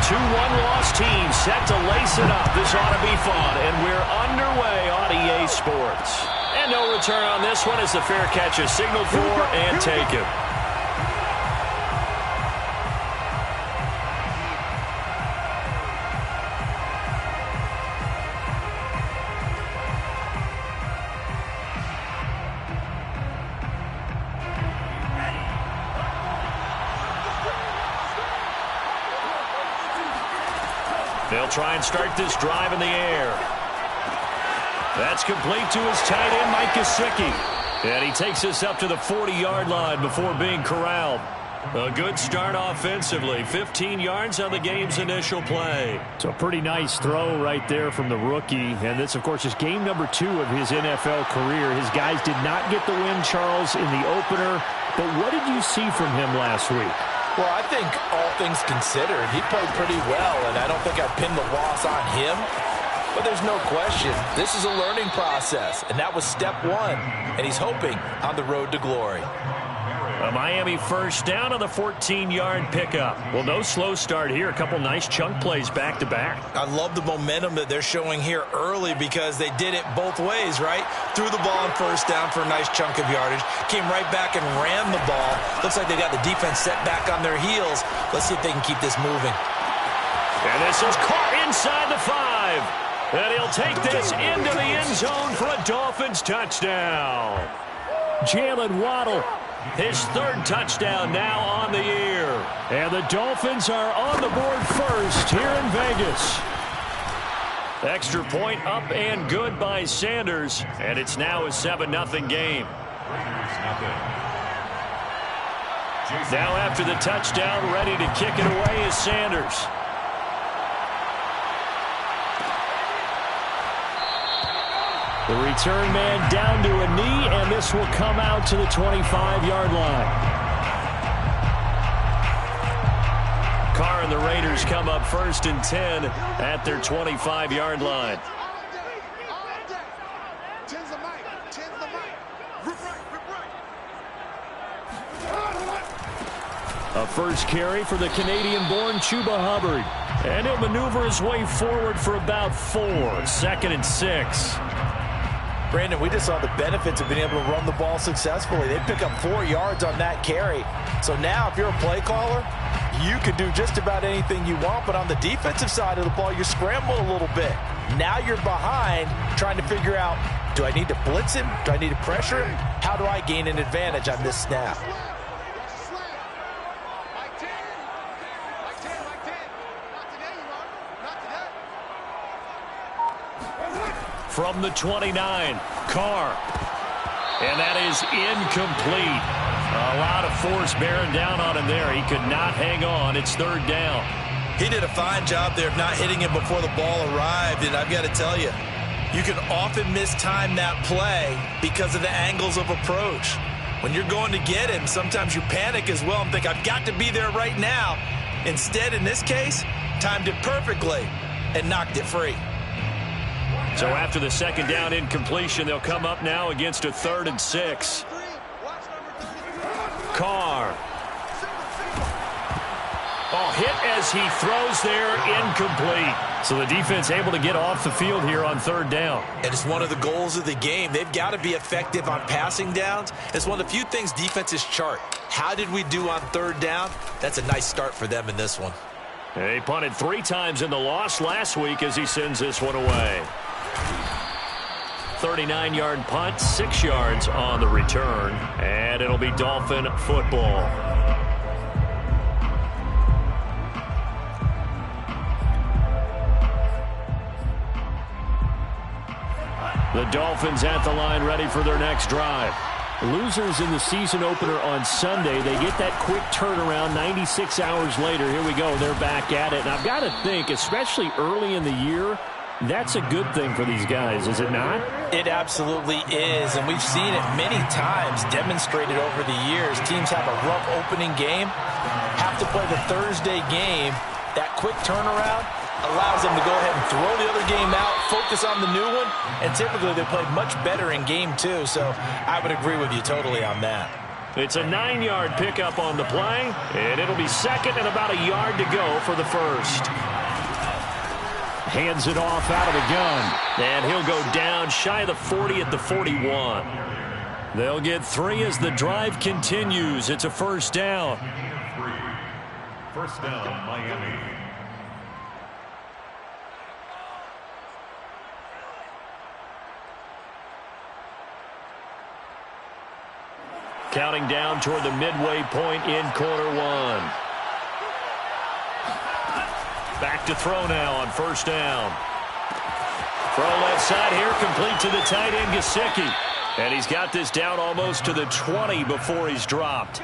Two one-loss teams set to lace it up. This ought to be fun, and we're underway on EA Sports. And no return on this one as the fair catch is signaled for and taken. They'll try and start this drive in the air. That's complete to his tight end, Mike Gesicki. And he takes us up to the 40-yard line before being corralled. A good start offensively. 15 yards on the game's initial play. So a pretty nice throw right there from the rookie. And this, of course, is game number 2 of his NFL career. His guys did not get the win, Charles, in the opener. But what did you see from him last week? Well, I think all things considered, he played pretty well, and I don't think I'd pin the loss on him. But there's no question, this is a learning process, and that was step 1, and he's hoping on the road to glory. A Miami first down on the 14-yard pickup. Well, no slow start here. A couple nice chunk plays back-to-back. I love the momentum that they're showing here early because they did it both ways, right? Threw the ball on first down for a nice chunk of yardage. Came right back and ran the ball. Looks like they got the defense set back on their heels. Let's see if they can keep this moving. And this is caught inside the 5. And he'll take this into the end zone for a Dolphins touchdown. Jalen Waddle. His 3rd touchdown now on the year. And the Dolphins are on the board first here in Vegas. Extra point up and good by Sanders. And it's now a 7-0 game. Now after the touchdown, ready to kick it away is Sanders. The return man down to a knee, and this will come out to the 25-yard line. Carr and the Raiders come up 1st and 10 at their 25-yard line. A first carry for the Canadian-born Chuba Hubbard. And he'll maneuver his way forward for about 4. 2nd and 6. Brandon, we just saw the benefits of being able to run the ball successfully. They pick up 4 yards on that carry. So now if you're a play caller, you can do just about anything you want. But on the defensive side of the ball, you scramble a little bit. Now you're behind trying to figure out, do I need to blitz him? Do I need to pressure him? How do I gain an advantage on this snap? From the 29, Carr. And that is incomplete. A lot of force bearing down on him there. He could not hang on. It's 3rd down. He did a fine job there of not hitting him before the ball arrived. And I've got to tell you, you can often mistime that play because of the angles of approach. When you're going to get him, sometimes you panic as well and think, I've got to be there right now. Instead, in this case, timed it perfectly and knocked it free. So after the 2nd down incompletion, they'll come up now against a 3rd and 6. Carr. Oh, hit as he throws there, incomplete. So the defense able to get off the field here on 3rd down. And it's one of the goals of the game. They've got to be effective on passing downs. It's one of the few things defenses chart. How did we do on 3rd down? That's a nice start for them in this one. He punted 3 times in the loss last week as he sends this one away. 39-yard punt, 6 yards on the return, and it'll be Dolphin football. The Dolphins at the line ready for their next drive. Losers in the season opener on Sunday. They get that quick turnaround 96 hours later. Here we go. They're back at it. And I've got to think, especially early in the year, that's a good thing for these guys, is it not? It absolutely is, and we've seen it many times demonstrated over the years. Teams have a rough opening game, have to play the Thursday game. That quick turnaround allows them to go ahead and throw the other game out, focus on the new one, and typically they play much better in game 2, so I would agree with you totally on that. It's a 9-yard pickup on the play, and it'll be second and about a yard to go for the first. Hands it off out of the gun, and he'll go down shy of the 40 at the 41. They'll get 3 as the drive continues. It's a first down. First down, Miami. Counting down toward the midway point in quarter one. Back to throw now on first down. Throw left side here, complete to the tight end, Gesicki. And he's got this down almost to the 20 before he's dropped.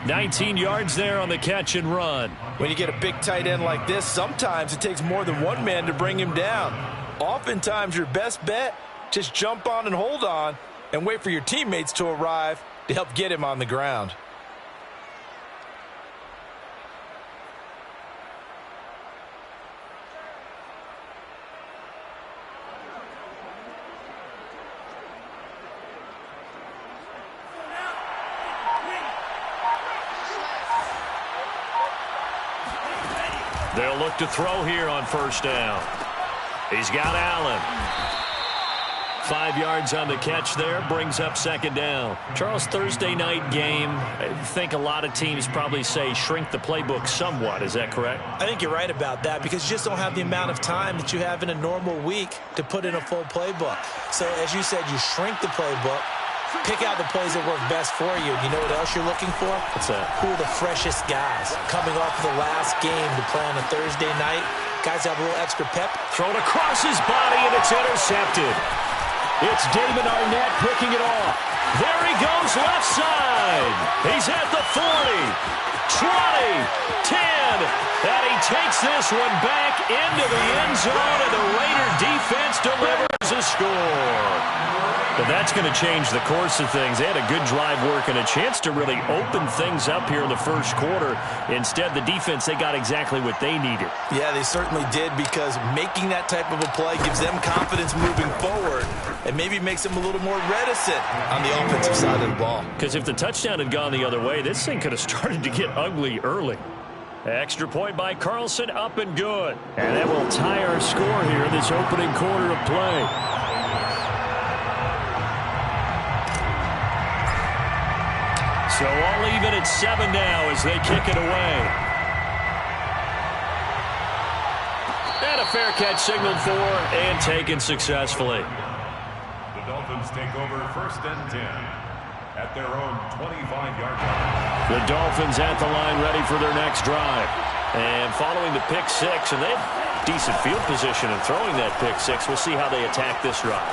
19 yards there on the catch and run. When you get a big tight end like this, sometimes it takes more than one man to bring him down. Oftentimes, your best bet, just jump on and hold on and wait for your teammates to arrive to help get him on the ground. They'll look to throw here on first down. He's got Allen. 5 yards on the catch there, brings up second down. Charles, Thursday night game, I think a lot of teams probably say shrink the playbook somewhat. Is that correct? I think you're right about that because you just don't have the amount of time that you have in a normal week to put in a full playbook. So as you said, you shrink the playbook, pick out the plays that work best for you. You know what else you're looking for? What's that? Who are the freshest guys coming off the last game to play on a Thursday night? Guys have a little extra pep. Thrown across his body, and it's intercepted. It's David Arnett picking it off. There he goes left side. He's at the 40, 20, 10, and he takes this one back into the end zone, and the Raider defense delivers a score. But that's going to change the course of things. They had a good drive work and a chance to really open things up here in the first quarter. Instead, the defense, they got exactly what they needed. Yeah, they certainly did because making that type of a play gives them confidence moving forward and maybe makes them a little more reticent on the offensive side of the ball. Because if the touchdown had gone the other way, this thing could have started to get ugly early. Extra point by Carlson, up and good. And that will tie our score here in this opening quarter of play. So all even at 7 now as they kick it away. And a fair catch signaled for and taken successfully. The Dolphins take over first and 10 at their own 25-yard line. The Dolphins at the line ready for their next drive. And following the pick six, and they have decent field position in throwing that pick six. We'll see how they attack this drive.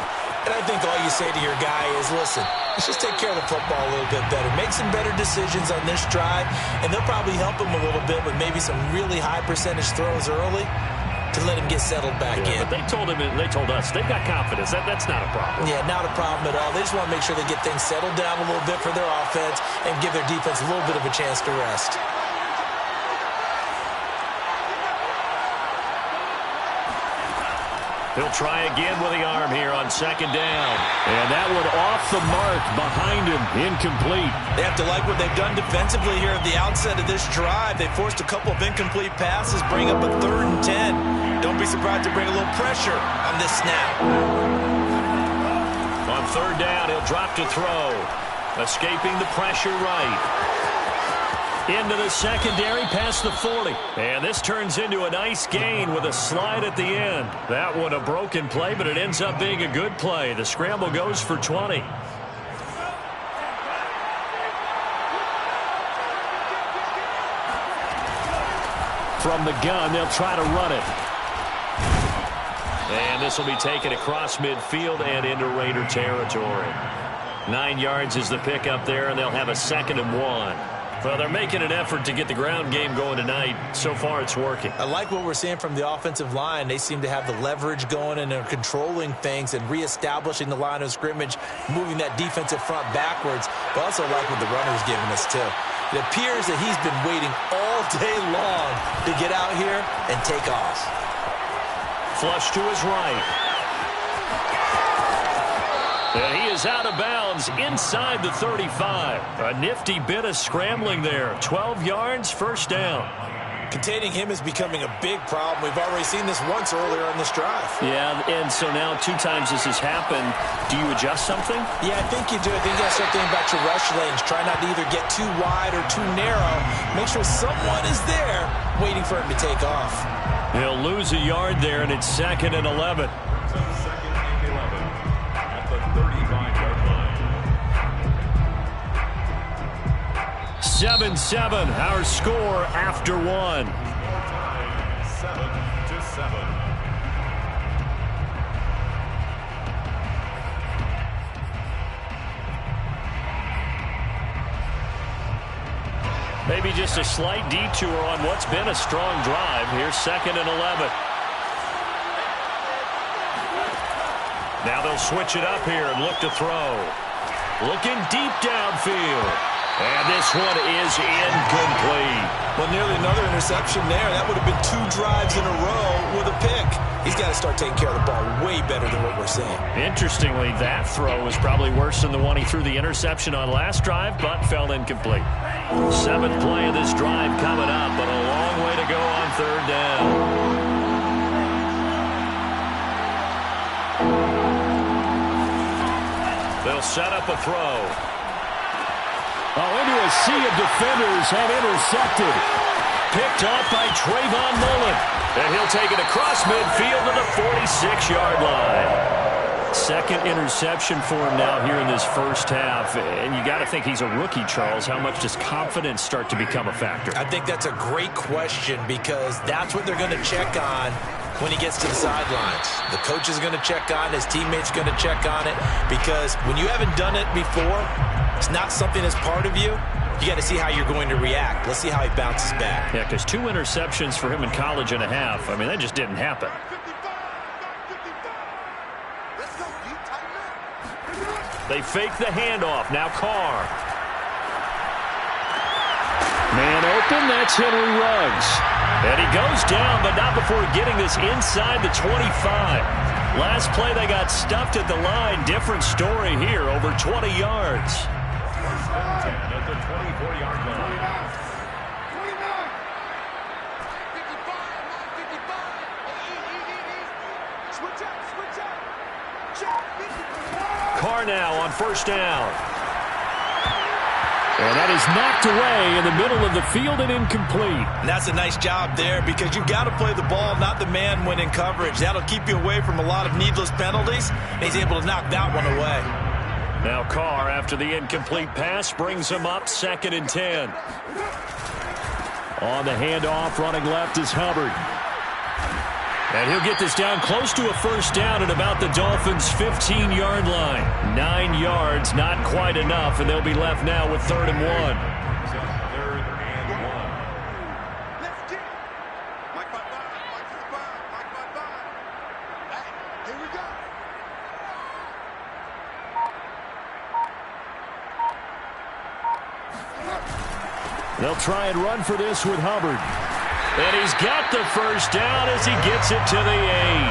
And I think all you say to your guy is, listen, let's just take care of the football a little bit better. Make some better decisions on this drive, and they'll probably help him a little bit with maybe some really high percentage throws early to let him get settled back in. But they told us they've got confidence. That's not a problem. Yeah, not a problem at all. They just want to make sure they get things settled down a little bit for their offense and give their defense a little bit of a chance to rest. He'll try again with the arm here on second down. And that one off the mark behind him, incomplete. They have to like what they've done defensively here at the outset of this drive. They forced a couple of incomplete passes, bring up a 3rd and 10. Don't be surprised to bring a little pressure on this snap. On 3rd down, he'll drop to throw. Escaping the pressure right. Into the secondary past the 40. And this turns into a nice gain with a slide at the end. That one a broken play, but it ends up being a good play. The scramble goes for 20. From the gun, they'll try to run it. And this will be taken across midfield and into Raider territory. 9 yards is the pickup there, and they'll have a 2nd and 1. Well, they're making an effort to get the ground game going tonight. So far, it's working. I like what we're seeing from the offensive line. They seem to have the leverage going and they're controlling things and reestablishing the line of scrimmage, moving that defensive front backwards. But also like what the runner's giving us, too. It appears that he's been waiting all day long to get out here and take off. Flush to his right. And he is out of bounds inside the 35. A nifty bit of scrambling there. 12 yards, first down. Containing him is becoming a big problem. We've already seen this once earlier in this drive. Yeah, and so now 2 times this has happened. Do you adjust something? Yeah, I think you do. I think you got to start thinking about your rush lanes. Try not to either get too wide or too narrow. Make sure someone is there waiting for him to take off. He'll lose a yard there, and it's 2nd and 11. So 2nd and 11 at the 35-yard line. 7-7, our score after 1. 7-7. Maybe just a slight detour on what's been a strong drive. Here's 2nd and 11. Now they'll switch it up here and look to throw. Looking deep downfield. And this one is incomplete. Well, nearly another interception there. That would have been 2 drives in a row with a pick. He's got to start taking care of the ball way better than what we're seeing. Interestingly, that throw was probably worse than the one he threw the interception on last drive, but fell incomplete. 7th play of this drive coming up, but a long way to go on 3rd down. They'll set up a throw. Into a sea of defenders and intercepted. Picked off by Trayvon Mullen. And he'll take it across midfield to the 46-yard line. 2nd interception for him now here in this first half. And you got to think he's a rookie, Charles. How much does confidence start to become a factor? I think that's a great question because that's what they're going to check on when he gets to the sidelines. The coach is going to check on it. His teammates are going to check on it because when you haven't done it before, it's not something that's part of you. You got to see how you're going to react. Let's see how he bounces back. Yeah, because 2 interceptions for him in college and a half. I mean, that just didn't happen. They fake the handoff. Now Carr. Man open, that's Henry Ruggs. And he goes down, but not before getting this inside the 25. Last play, they got stuffed at the line. Different story here, over 20 yards. At the 24-yard line. Carr now on 1st down. And that is knocked away in the middle of the field and incomplete. And that's a nice job there because you've got to play the ball, not the man when in coverage. That'll keep you away from a lot of needless penalties. And he's able to knock that one away. Now Carr, after the incomplete pass, brings him up 2nd and 10. On the handoff, running left is Hubbard. And he'll get this down close to a 1st down at about the Dolphins' 15-yard line. 9 yards, not quite enough, and they'll be left now with 3rd and 1. 3rd and 1. Let's get it. Mike by 5. Mike to the 5. Mike by 5. Hey, here we go. They'll try and run for this with Hubbard. And he's got the 1st down as he gets it to the 8.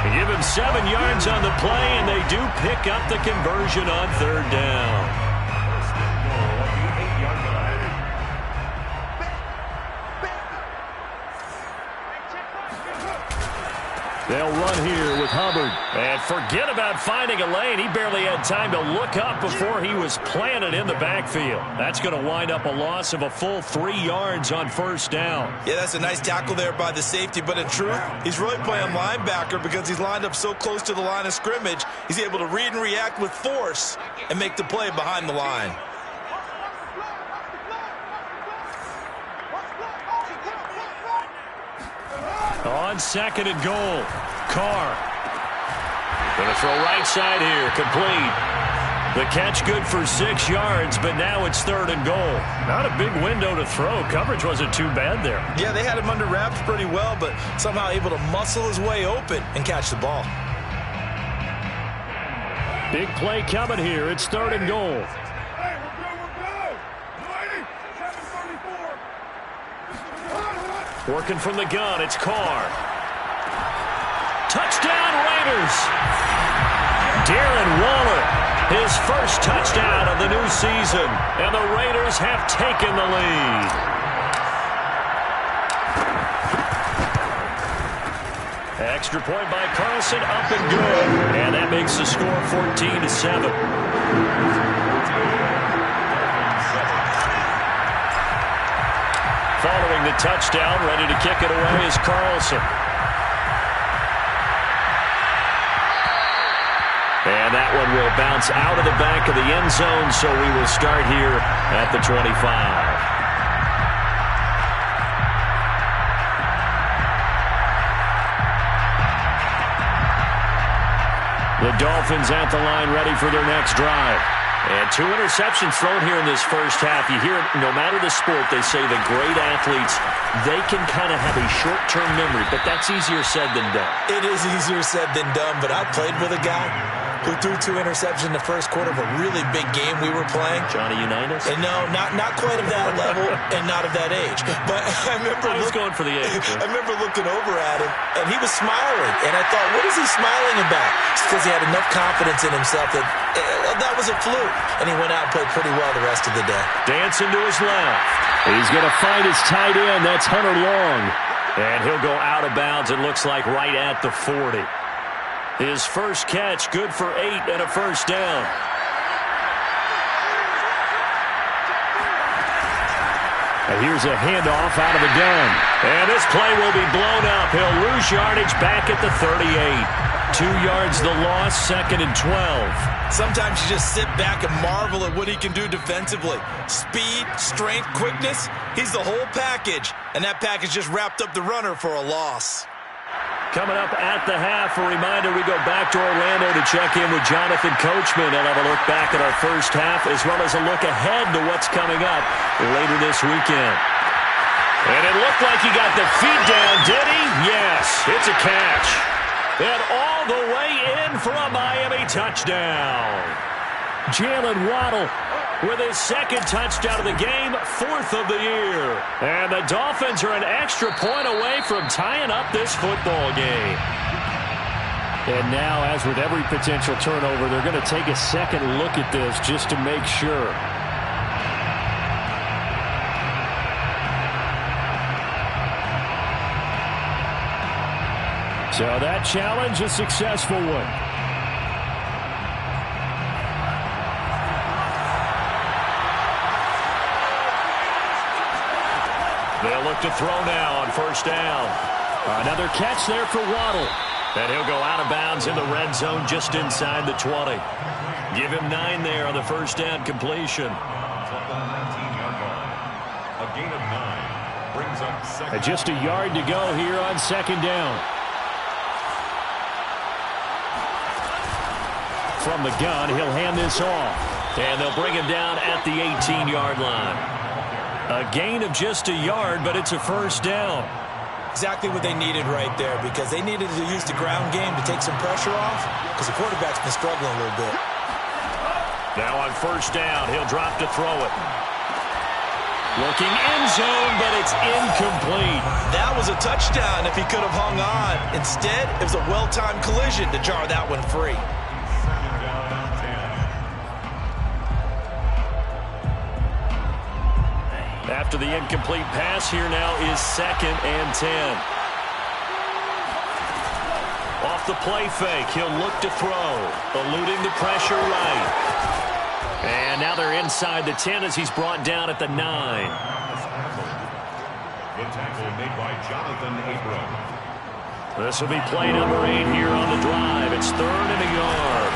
They give him 7 yards on the play, and they do pick up the conversion on 3rd down. First and goal at the 8-yard line. They'll run here with Hubbard. And forget about finding a lane. He barely had time to look up before he was planted in the backfield. That's going to wind up a loss of a full 3 yards on 1st down. Yeah, that's a nice tackle there by the safety, but in truth, he's really playing linebacker because he's lined up so close to the line of scrimmage. He's able to read and react with force and make the play behind the line. On 2nd and goal, Carr. Going to throw right side here, complete. The catch good for 6 yards, but now it's 3rd and goal. Not a big window to throw. Coverage wasn't too bad there. Yeah, they had him under wraps pretty well, but somehow able to muscle his way open and catch the ball. Big play coming here. It's 3rd and goal. Working from the gun, it's Carr. Touchdown, Raiders! Darren Waller, his first touchdown of the new season, and the Raiders have taken the lead. Extra point by Carlson, up and good, and that makes the score 14-7. Following the touchdown, ready to kick it away is Carlson. And that one will bounce out of the back of the end zone, so we will start here at the 25. The Dolphins at the line, ready for their next drive. And 2 interceptions thrown here in this first half. You hear it, no matter the sport, they say the great athletes, they can kind of have a short-term memory, but that's easier said than done. It is easier said than done, but I played with a guy who threw 2 interceptions in the first quarter of a really big game we were playing. Johnny Unitas? And no, not quite of that level and not of that age. But I was going for the age. I remember looking over at him, and he was smiling. And I thought, what is he smiling about? It's because he had enough confidence in himself that that was a fluke. And he went out and played pretty well the rest of the day. Dancing to his left. He's going to find his tight end. That's Hunter Long. And he'll go out of bounds, it looks like, right at the 40. His first catch, good for 8 and a first down. And here's a handoff out of the gun. And this play will be blown up. He'll lose yardage back at the 38. 2 yards the loss, 2nd and 12. Sometimes you just sit back and marvel at what he can do defensively. Speed, strength, quickness, he's the whole package. And that package just wrapped up the runner for a loss. Coming up at the half, a reminder, we go back to Orlando to check in with Jonathan Coachman and have a look back at our first half as well as a look ahead to what's coming up later this weekend. And it looked like he got the feet down, did he? Yes, it's a catch. And all the way in for a Miami touchdown. Jalen Waddle with his second touchdown of the game, 4th of the year. And the Dolphins are an extra point away from tying up this football game. And now, as with every potential turnover, they're going to take a second look at this just to make sure. So that challenge, a successful one. They'll look to throw now on first down. Another catch there for Waddle. And he'll go out of bounds in the red zone just inside the 20. Give him 9 there on the first down completion. A gain of 9 brings up second. Just a yard to go here on second down. From the gun, he'll hand this off. And they'll bring him down at the 18-yard line. A gain of just a yard, but it's a first down. Exactly what they needed right there, because they needed to use the ground game to take some pressure off, because the quarterback's been struggling a little bit. Now on first down, he'll drop to throw it. Looking end zone, but it's incomplete. That was a touchdown if he could have hung on. Instead, it was a well-timed collision to jar that one free. After the incomplete pass, here now is 2nd and 10. Off the play fake, he'll look to throw, eluding the pressure right. And now they're inside the 10 as he's brought down at the 9. The tackle made by Jonathan Abram. This will be play number 8 here on the drive. It's 3rd and a yard.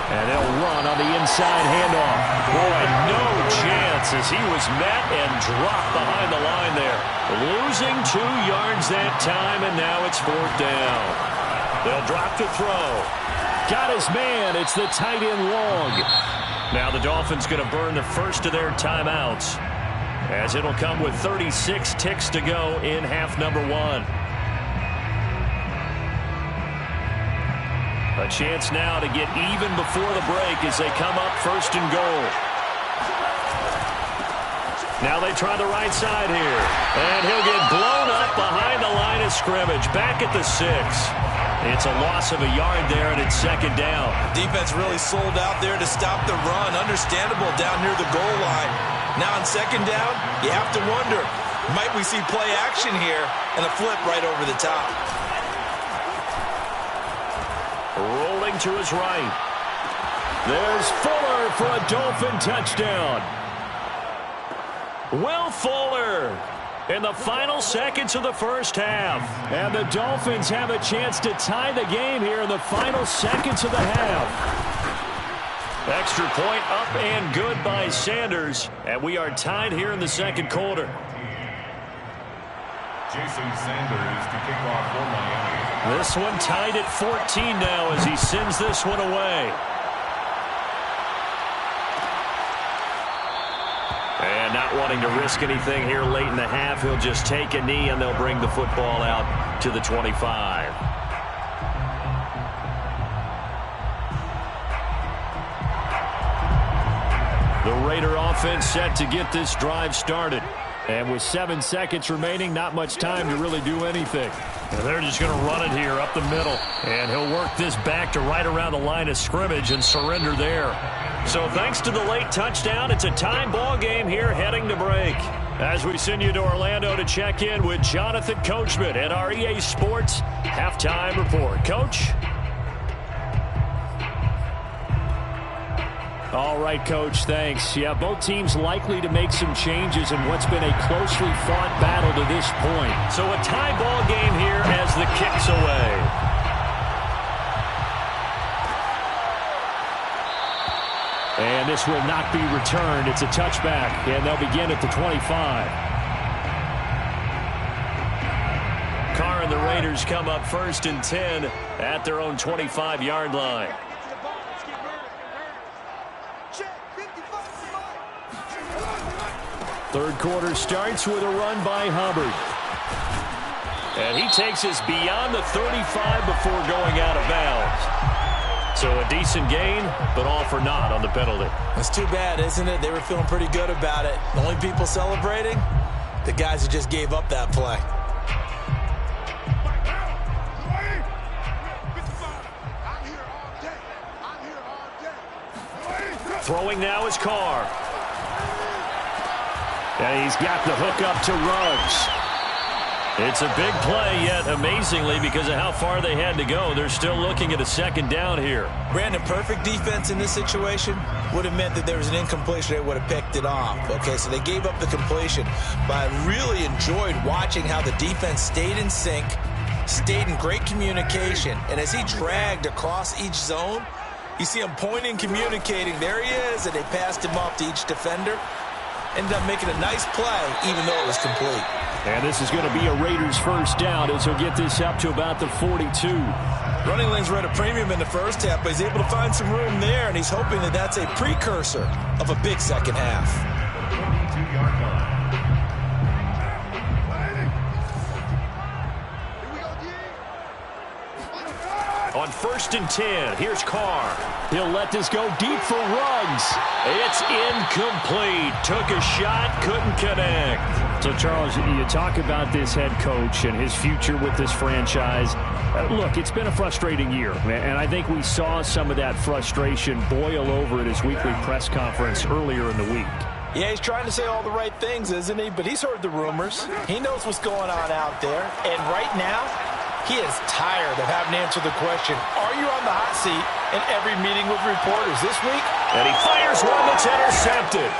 And they'll run on the inside handoff. Boy, no chance as he was met and dropped behind the line there. Losing 2 yards that time, and now it's 4th down. They'll drop to throw. Got his man. It's the tight end Long. Now the Dolphins going to burn the first of their timeouts, as it'll come with 36 ticks to go in half number 1. A chance now to get even before the break as they come up 1st and goal. Now they try the right side here. And he'll get blown up behind the line of scrimmage. Back at the 6. It's a loss of a yard there, and it's second down. Defense really sold out there to stop the run. Understandable down near the goal line. Now on second down, you have to wonder, might we see play action here and a flip right over the top? Rolling to his right. There's Fuller for a Dolphin touchdown. Will Fuller in the final seconds of the first half. And the Dolphins have a chance to tie the game here in the final seconds of the half. Extra point up and good by Sanders. And we are tied here in the second quarter. Jason Sanders to kick off for Miami. This one tied at 14 now as he sends this one away. And not wanting to risk anything here late in the half, he'll just take a knee and they'll bring the football out to the 25. The Raider offense set to get this drive started. And with 7 seconds remaining, not much time to really do anything. And they're just going to run it here up the middle. And he'll work this back to right around the line of scrimmage and surrender there. So thanks to the late touchdown, it's a time ball game here heading to break. As we send you to Orlando to check in with Jonathan Coachman at our EA Sports Halftime Report. Coach? All right, Coach, thanks. Yeah, both teams likely to make some changes in what's been a closely fought battle to this point. So a tie ball game here as the kick's away. And this will not be returned. It's a touchback, and they'll begin at the 25. Carr and the Raiders come up 1st and 10 at their own 25-yard line. Third quarter starts with a run by Hubbard. And he takes us beyond the 35 before going out of bounds. So a decent gain, but all for naught on the penalty. That's too bad, isn't it? They were feeling pretty good about it. The only people celebrating, the guys who just gave up that play. Throwing now is Carr. And he's got the hook up to Ruggs. It's a big play, yet amazingly, because of how far they had to go, they're still looking at a second down here. Brandon, perfect defense in this situation would have meant that there was an incompletion. They would have picked it off. Okay, so they gave up the completion. But I really enjoyed watching how the defense stayed in sync, stayed in great communication. And as he dragged across each zone, you see him pointing, communicating. There he is, and they passed him off to each defender. Ended up making a nice play, even though it was complete. And this is going to be a Raiders first down as he'll get this up to about the 42. Running lanes were at a premium in the first half, but he's able to find some room there, and he's hoping that that's a precursor of a big second half. 22-yard line. On 1st and 10, here's Carr. He'll let this go deep for Ruggs. It's incomplete. Took a shot, couldn't connect. So, Charles, you talk about this head coach and his future with this franchise. Look, it's been a frustrating year, and I think we saw some of that frustration boil over at his weekly press conference earlier in the week. Yeah, he's trying to say all the right things, isn't he? But he's heard the rumors. He knows what's going on out there. And right now, he is tired of having to answer the question, are you on the hot seat in every meeting with reporters this week? And he fires one that's intercepted.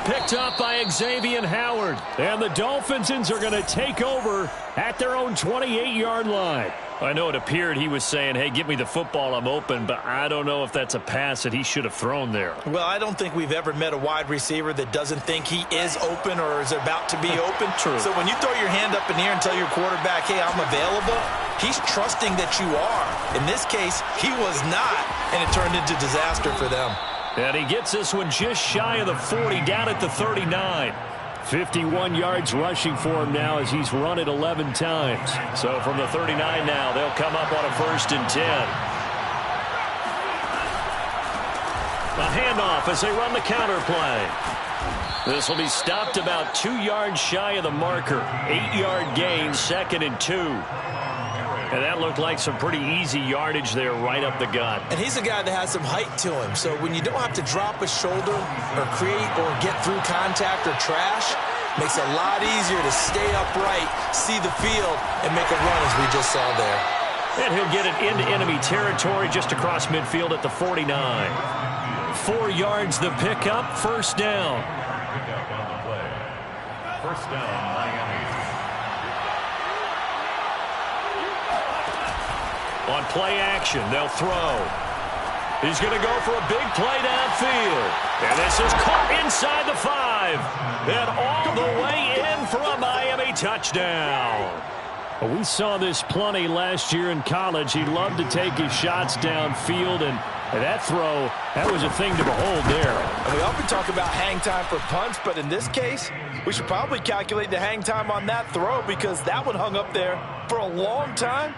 Picked up by Xavier Howard. And the Dolphins are going to take over at their own 28-yard line. I know it appeared he was saying, hey, give me the football, I'm open, but I don't know if that's a pass that he should have thrown there. Well, I don't think we've ever met a wide receiver that doesn't think he is open or is about to be open. True. So when you throw your hand up in the air and tell your quarterback, hey, I'm available, he's trusting that you are. In this case, he was not, and it turned into disaster for them. And he gets this one just shy of the 40, down at the 39. 51 yards rushing for him now as he's run it 11 times. So from the 39 now, they'll come up on a 1st and 10. A handoff as they run the counter play. This will be stopped about 2 yards shy of the marker. 8-yard gain, 2nd and 2. And that looked like some pretty easy yardage there right up the gut. And he's a guy that has some height to him. So when you don't have to drop a shoulder or create or get through contact or trash, makes it a lot easier to stay upright, see the field, and make a run as we just saw there. And he'll get it into enemy territory just across midfield at the 49. 4 yards the pickup, first down. Pickup on the play. First down, Miami. On play action, they'll throw. He's going to go for a big play downfield. And this is caught inside the 5. And all the way in for a Miami touchdown. Well, we saw this plenty last year in college. He loved to take his shots downfield, and that throw, that was a thing to behold there. And we often talk about hang time for punts, but in this case, we should probably calculate the hang time on that throw because that one hung up there for a long time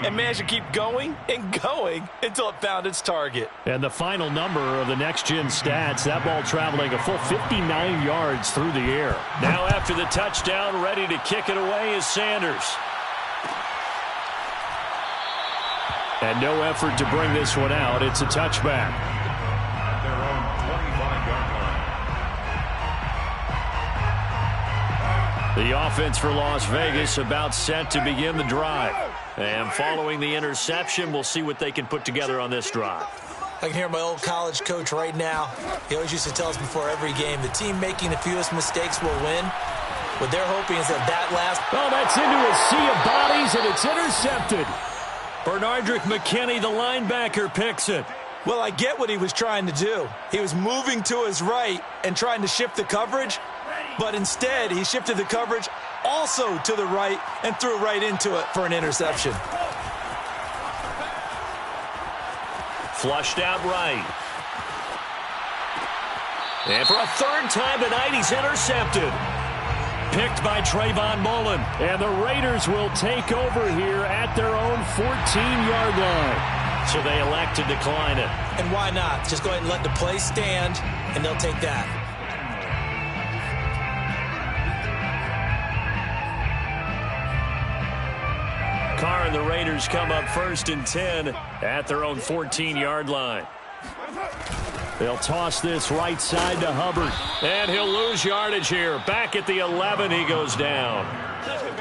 and managed to keep going and going until it found its target. And the final number of the next-gen stats, that ball traveling a full 59 yards through the air. Now after the touchdown, ready to kick it away is Sanders. And no effort to bring this one out. It's a touchback. At their own 25-yard line. The offense for Las Vegas about set to begin the drive. And following the interception, we'll see what they can put together on this drive. I can hear my old college coach right now. He always used to tell us before every game, the team making the fewest mistakes will win. What they're hoping is that last... Oh, that's into a sea of bodies, and it's intercepted. Bernardrick McKinney, the linebacker, picks it. Well, I get what he was trying to do. He was moving to his right and trying to shift the coverage, but instead he shifted the coverage also to the right and threw right into it for an interception. Flushed out right. And for a third time tonight, he's intercepted. Picked by Trayvon Mullen. And the Raiders will take over here at their own 14-yard line. So they elect to decline it. And why not? Just go ahead and let the play stand, and they'll take that. Carr and the Raiders come up 1st and 10 at their own 14-yard line. They'll toss this right side to Hubbard. And he'll lose yardage here. Back at the 11, he goes down.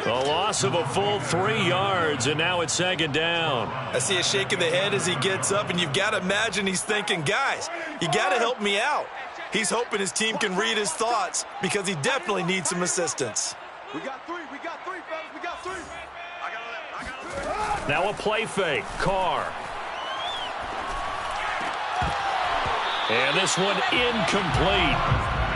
A loss of a full 3 yards, and now it's 2nd down. I see a shake of the head as he gets up, and you've got to imagine he's thinking, guys, you got to help me out. He's hoping his team can read his thoughts because he definitely needs some assistance. We got three, fellas, we got 3. I got 3. Now a play fake. Carr. And this one incomplete.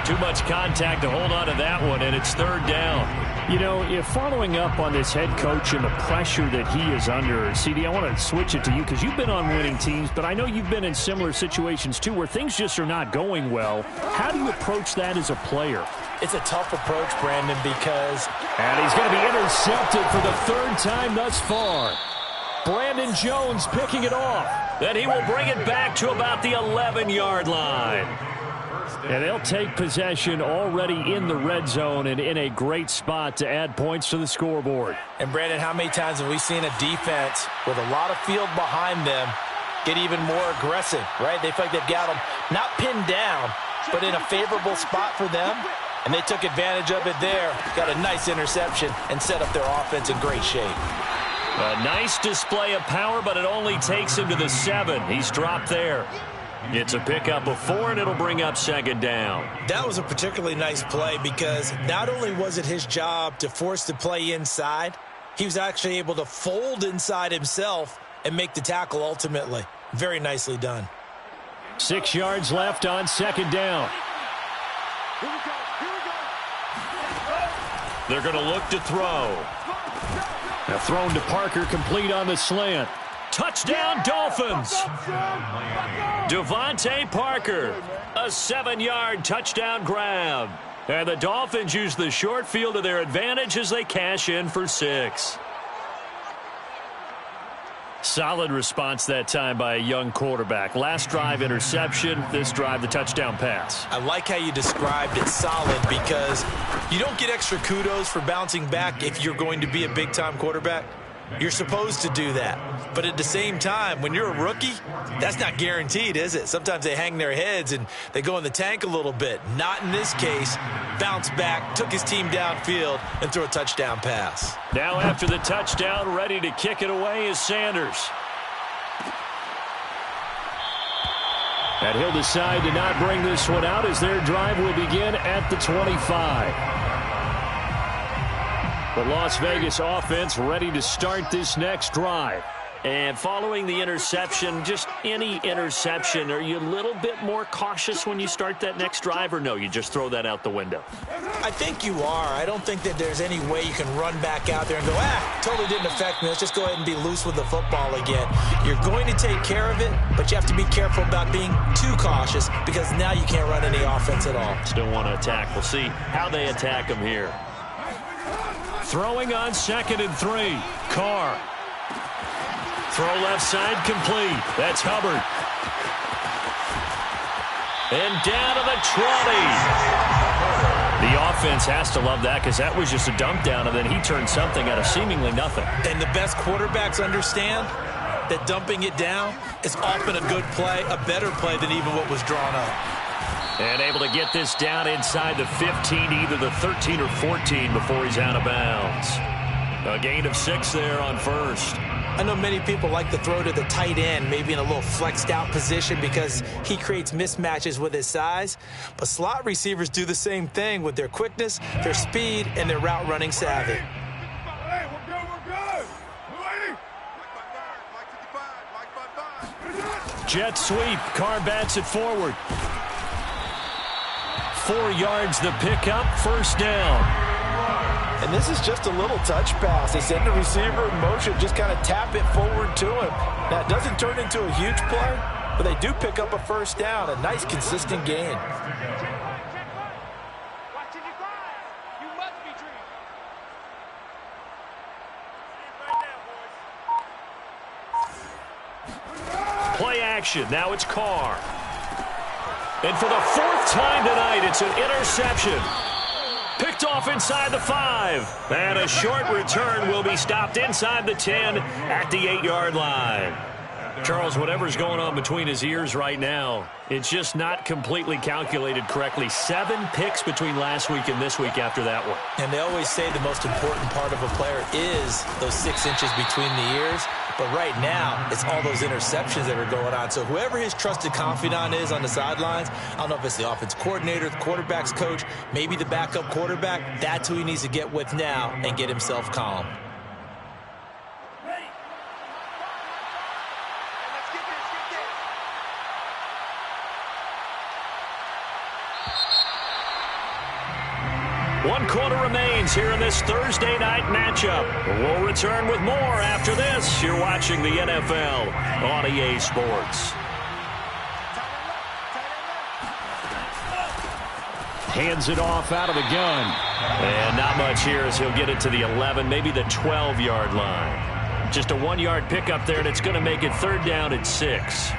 Too much contact to hold on to that one, and it's 3rd down. You know, if following up on this head coach and the pressure that he is under, CD, I want to switch it to you because you've been on winning teams, but I know you've been in similar situations too where things just are not going well. How do you approach that as a player? It's a tough approach, Brandon, because... And he's going to be intercepted for the 3rd time thus far. Brandon Jones picking it off. Then he will bring it back to about the 11-yard line. And they'll take possession already in the red zone and in a great spot to add points to the scoreboard. And, Brandon, how many times have we seen a defense with a lot of field behind them get even more aggressive, right? They feel like they've got them not pinned down, but in a favorable spot for them. And they took advantage of it there, got a nice interception, and set up their offense in great shape. A nice display of power, but it only takes him to the 7. He's dropped there. It's a pickup of 4, and it'll bring up 2nd down. That was a particularly nice play because not only was it his job to force the play inside, he was actually able to fold inside himself and make the tackle ultimately. Very nicely done. 6 yards left on 2nd down. Here we go. They're going to look to throw. Now thrown to Parker, complete on the slant. Touchdown, Dolphins! Devontae Parker, a 7-yard touchdown grab. And the Dolphins use the short field to their advantage as they cash in for 6. Solid response that time by a young quarterback. Last drive, interception. This drive, the touchdown pass. I like how you described it solid because you don't get extra kudos for bouncing back if you're going to be a big-time quarterback. You're supposed to do that. But at the same time, when you're a rookie, that's not guaranteed, is it? Sometimes they hang their heads and they go in the tank a little bit. Not in this case. Bounced back, took his team downfield, and threw a touchdown pass. Now after the touchdown, ready to kick it away is Sanders. And he'll decide to not bring this one out as their drive will begin at the 25. The Las Vegas offense ready to start this next drive. And following the interception, just any interception, are you a little bit more cautious when you start that next drive, or no, you just throw that out the window? I think you are. I don't think that there's any way you can run back out there and go, totally didn't affect me. Let's just go ahead and be loose with the football again. You're going to take care of it, but you have to be careful about being too cautious because now you can't run any offense at all. Still want to attack. We'll see how they attack them here. Throwing on 2nd and 3. Carr. Throw left side complete. That's Hubbard. And down to the 20. The offense has to love that because that was just a dump down, and then he turned something out of seemingly nothing. And the best quarterbacks understand that dumping it down is often a good play, a better play than even what was drawn up. And able to get this down inside the 15, either the 13 or 14 before he's out of bounds. A gain of 6 there on first. I know many people like to throw to the tight end, maybe in a little flexed out position because he creates mismatches with his size. But slot receivers do the same thing with their quickness, their speed, and their route running savvy. Hey, we're good. Jet sweep. Carr bats it forward. 4 yards the pickup, first down. And this is just a little touch pass. They send the receiver in motion, just kind of tap it forward to him. Now, it doesn't turn into a huge play, but they do pick up a first down, a nice, consistent gain. Play action. Now it's Carr. And for the 4th time tonight, it's an interception. Picked off inside the 5. And a short return will be stopped inside the 10 at the 8-yard line. Charles, whatever's going on between his ears right now, it's just not completely calculated correctly. 7 picks between last week and this week after that one. And they always say the most important part of a player is those 6 inches between the ears. But right now, it's all those interceptions that are going on. So whoever his trusted confidant is on the sidelines, I don't know if it's the offense coordinator, the quarterback's coach, maybe the backup quarterback, that's who he needs to get with now and get himself calm. One quarter remains here in this Thursday night matchup. We'll return with more after this. You're watching the NFL on EA Sports. Hands it off out of the gun. And not much here as he'll get it to the 11, maybe the 12-yard line. Just a 1-yard pickup there, and it's going to make it 3rd down at 6.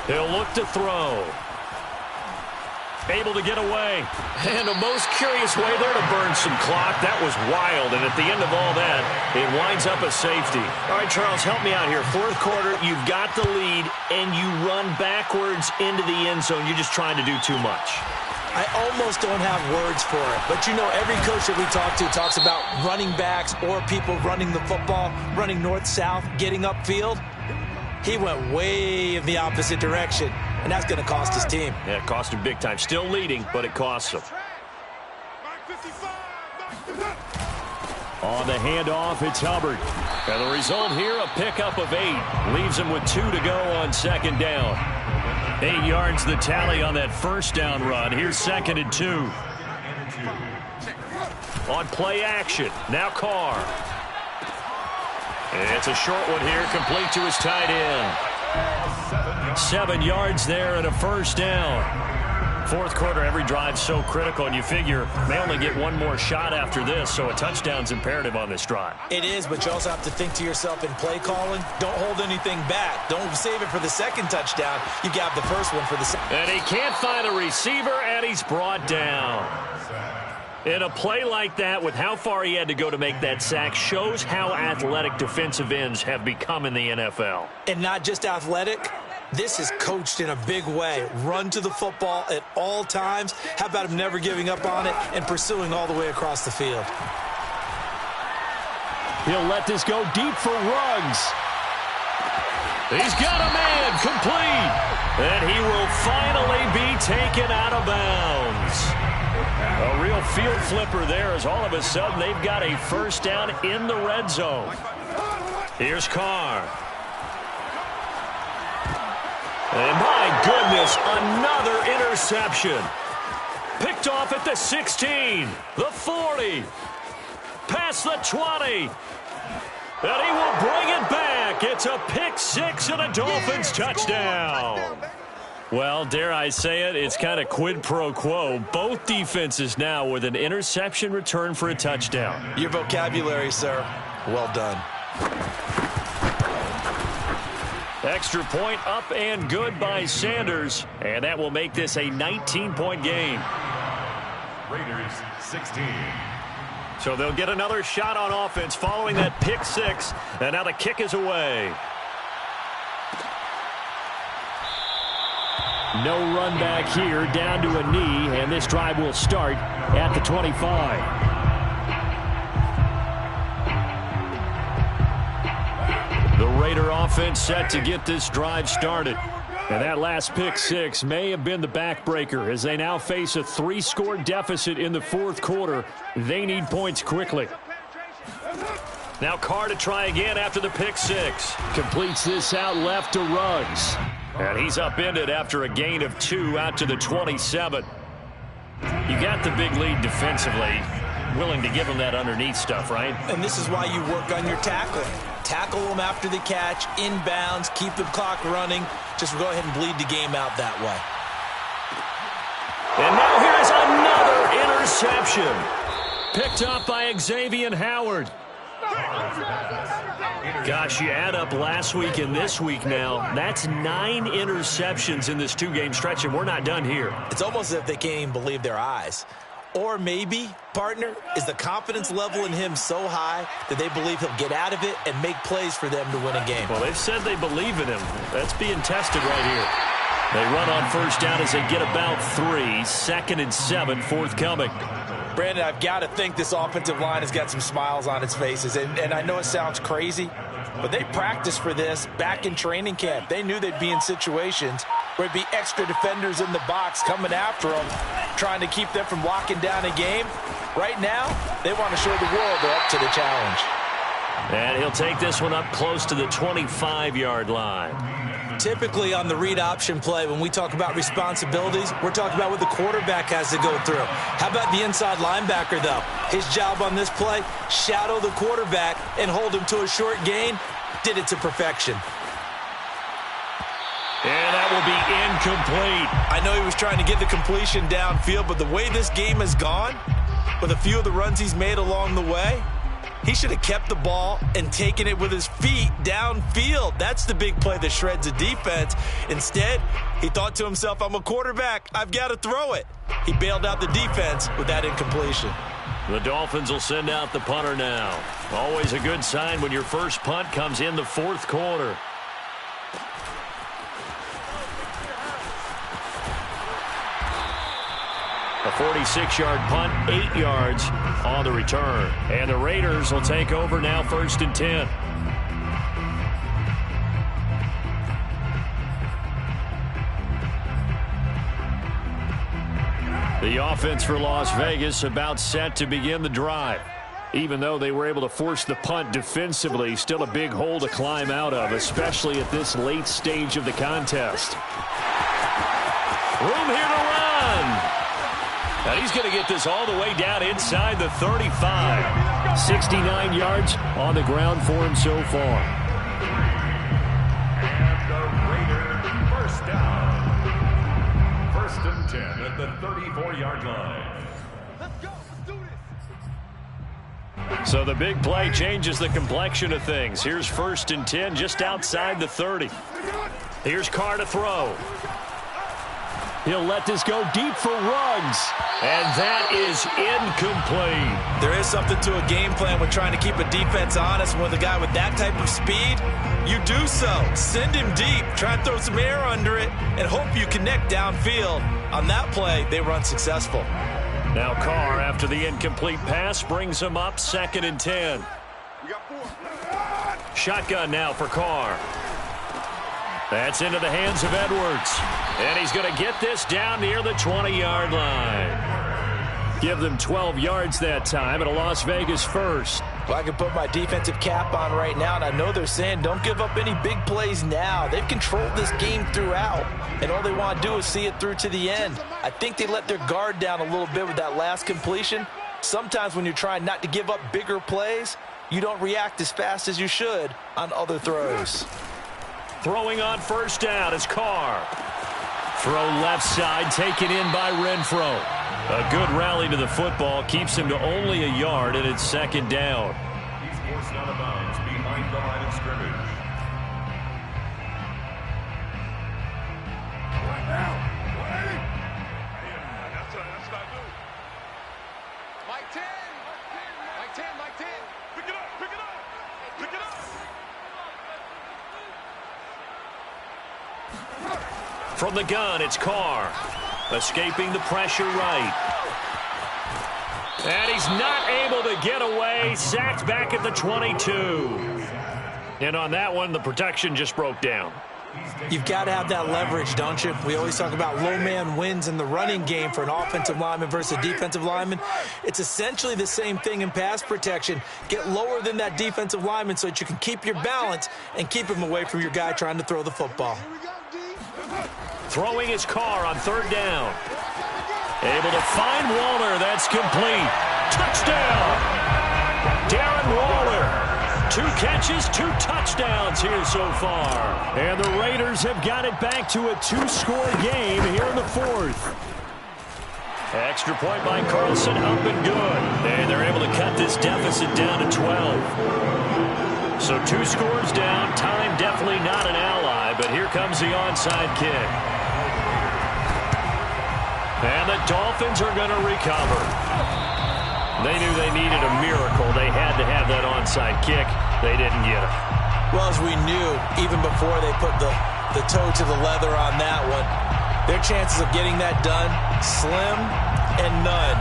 He'll look to throw. Able to get away. And a most curious way there to burn some clock. That was wild. And at the end of all that, it winds up a safety. All right, Charles, help me out here. 4th quarter, you've got the lead, and you run backwards into the end zone. You're just trying to do too much. I almost don't have words for it. But, you know, every coach that we talk to talks about running backs or people running the football, running north-south, getting upfield. He went way in the opposite direction, and that's going to cost his team. Yeah, it cost him big time. Still leading, but it costs him. On the handoff, it's Hubbard. And the result here, a pickup of 8. Leaves him with 2 to go on 2nd down. 8 yards the tally on that first down run. Here's 2nd and 2. On play action, now Carr. It's a short one here, complete to his tight end. 7 yards there and a first down. Fourth quarter, every drive's so critical, and you figure they only get one more shot after this, so a touchdown's imperative on this drive. It is, but you also have to think to yourself in play calling, don't hold anything back. Don't save it for the second touchdown. You got the first one for the second. And he can't find a receiver, and he's brought down. In a play like that, with how far he had to go to make that sack, shows how athletic defensive ends have become in the NFL. And not just athletic. This is coached in a big way. Run to the football at all times. How about him never giving up on it and pursuing all the way across the field? He'll let this go deep for Ruggs. He's got a man complete. And he will finally be taken out of bounds. A real field flipper there as all of a sudden they've got a first down in the red zone. Here's Carr. And my goodness, another interception. Picked off at the 16, the 40, past the 20. And he will bring it back. It's a pick six and a Dolphins touchdown. Well, dare I say it, it's kind of quid pro quo. Both defenses now with an interception return for a touchdown. Your vocabulary, sir. Well done. Extra point up and good by Sanders. And that will make this a 19-point game. Raiders 16. So they'll get another shot on offense following that pick six. And now the kick is away. No run back here, down to a knee, and this drive will start at the 25. The Raider offense set to get this drive started. And that last pick six may have been the backbreaker as they now face a 3-score deficit in the fourth quarter. They need points quickly. Now Carr to try again after the pick six. Completes this out left to Ruggs. And he's upended after a gain of 2 out to the 27. You got the big lead defensively. Willing to give him that underneath stuff, right? And this is why you work on your tackling. Tackle them after the catch, inbounds, keep the clock running. Just go ahead and bleed the game out that way. And now here's another interception. Picked up by Xavier Howard. Gosh, you add up last week and this week now. That's 9 interceptions in this 2-game stretch, and we're not done here. It's almost as if they can't even believe their eyes. Or maybe, partner, is the confidence level in him so high that they believe he'll get out of it and make plays for them to win a game. Well, they've said they believe in him. That's being tested right here. They run on first down as they get about 3. 2nd and 7, forthcoming. Brandon, I've got to think this offensive line has got some smiles on its faces. And I know it sounds crazy, but they practiced for this back in training camp. They knew they'd be in situations where it'd be extra defenders in the box coming after them, trying to keep them from locking down a game. Right now, they want to show the world they're up to the challenge. And he'll take this one up close to the 25-yard line. Typically on the read option play, when we talk about responsibilities, we're talking about what the quarterback has to go through. How about the inside linebacker, though? His job on this play, shadow the quarterback and hold him to a short gain. Did it to perfection. And that will be incomplete. I know he was trying to get the completion downfield, but the way this game has gone, with a few of the runs he's made along the way, he should have kept the ball and taken it with his feet downfield. That's the big play that shreds a defense. Instead, he thought to himself, I'm a quarterback. I've got to throw it. He bailed out the defense with that incompletion. The Dolphins will send out the punter now. Always a good sign when your first punt comes in the fourth quarter. A 46-yard punt, 8 yards on the return. And the Raiders will take over now, 1st and 10. The offense for Las Vegas about set to begin the drive. Even though they were able to force the punt defensively, still a big hole to climb out of, especially at this late stage of the contest. Room here to run. And he's going to get this all the way down inside the 35. 69 yards on the ground for him so far. And the Raiders first down. first and 10 at the 34-yard line. Let's go. Let's do this. So the big play changes the complexion of things. Here's first and 10 just outside the 30. Here's Carr to throw. He'll let this go deep for Ruggs. And that is incomplete. There is something to a game plan with trying to keep a defense honest. With a guy with that type of speed, you do so. Send him deep. Try and throw some air under it and hope you connect downfield. On that play, they were unsuccessful. Now Carr, after the incomplete pass, brings him up 2nd and 10. We got 4. Shotgun now for Carr. That's into the hands of Edwards. And he's going to get this down near the 20-yard line. Give them 12 yards that time at a Las Vegas first. Well, I can put my defensive cap on right now, and I know they're saying don't give up any big plays now. They've controlled this game throughout, and all they want to do is see it through to the end. I think they let their guard down a little bit with that last completion. Sometimes when you're trying not to give up bigger plays, you don't react as fast as you should on other throws. Throwing on first down is Carr. Throw left side, taken in by Renfro. A good rally to the football, keeps him to only a yard, and it's 2nd down. He's forced out of bounds behind the line of scrimmage. Right now. Wait. That's what I do. Mike 10. Mike 10. Mike 10. Pick it up. Pick it up. Pick it up. From the gun, it's Carr. Escaping the pressure right. And he's not able to get away. Sacked back at the 22. And on that one, the protection just broke down. You've got to have that leverage, don't you? We always talk about low man wins in the running game for an offensive lineman versus a defensive lineman. It's essentially the same thing in pass protection. Get lower than that defensive lineman so that you can keep your balance and keep him away from your guy trying to throw the football. Throwing his Carr on 3rd down. Able to find Waller. That's complete. Touchdown! Darren Waller. 2 catches, 2 touchdowns here so far. And the Raiders have got it back to a 2-score game here in the 4th. Extra point by Carlson, up and good. And they're able to cut this deficit down to 12. So 2 scores down. Time definitely not an ally, but here comes the onside kick. And the Dolphins are going to recover. They knew they needed a miracle. They had to have that onside kick. They didn't get it. Well, as we knew, even before they put the toe to the leather on that one, their chances of getting that done, slim and none.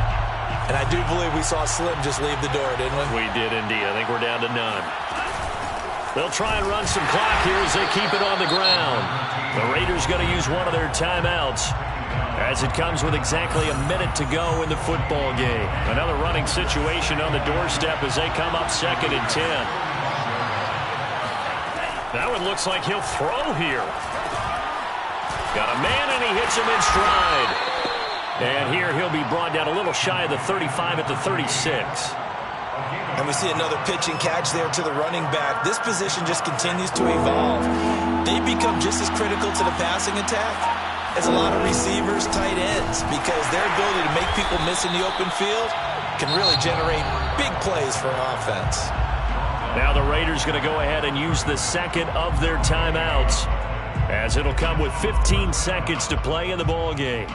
And I do believe we saw Slim just leave the door, didn't we? We did indeed. I think we're down to none. They'll try and run some clock here as they keep it on the ground. The Raiders going to use one of their timeouts as it comes with exactly a minute to go in the football game. Another running situation on the doorstep as they come up 2nd and 10. That one looks like he'll throw here. Got a man and he hits him in stride. And here he'll be brought down a little shy of the 35 at the 36. And we see another pitch and catch there to the running back. This position just continues to evolve. They become just as critical to the passing attack as a lot of receivers, tight ends, because their ability to make people miss in the open field can really generate big plays for an offense. Now the Raiders going to go ahead and use the 2nd of their timeouts, as it'll come with 15 seconds to play in the ball game.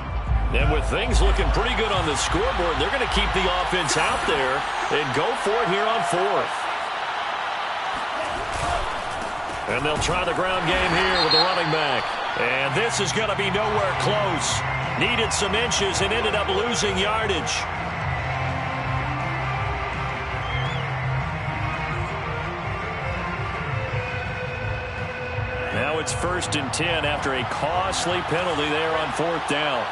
And with things looking pretty good on the scoreboard, they're going to keep the offense out there and go for it here on 4th. And they'll try the ground game here with the running back. And this is going to be nowhere close. Needed some inches and ended up losing yardage. Now it's 1st and 10 after a costly penalty there on 4th down.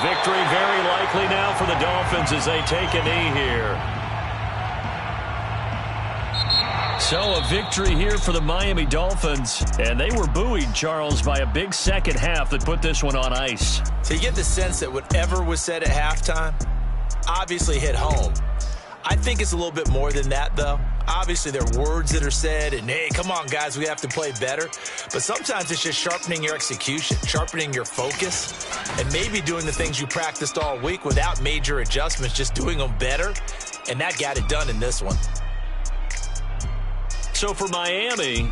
Victory very likely now for the Dolphins as they take a knee here. So a victory here for the Miami Dolphins. And they were buoyed, Charles, by a big second half that put this one on ice. So you get the sense that whatever was said at halftime obviously hit home. I think it's a little bit more than that, though. Obviously, there are words that are said, and, hey, come on, guys, we have to play better. But sometimes it's just sharpening your execution, sharpening your focus, and maybe doing the things you practiced all week without major adjustments, just doing them better. And that got it done in this one. So for Miami,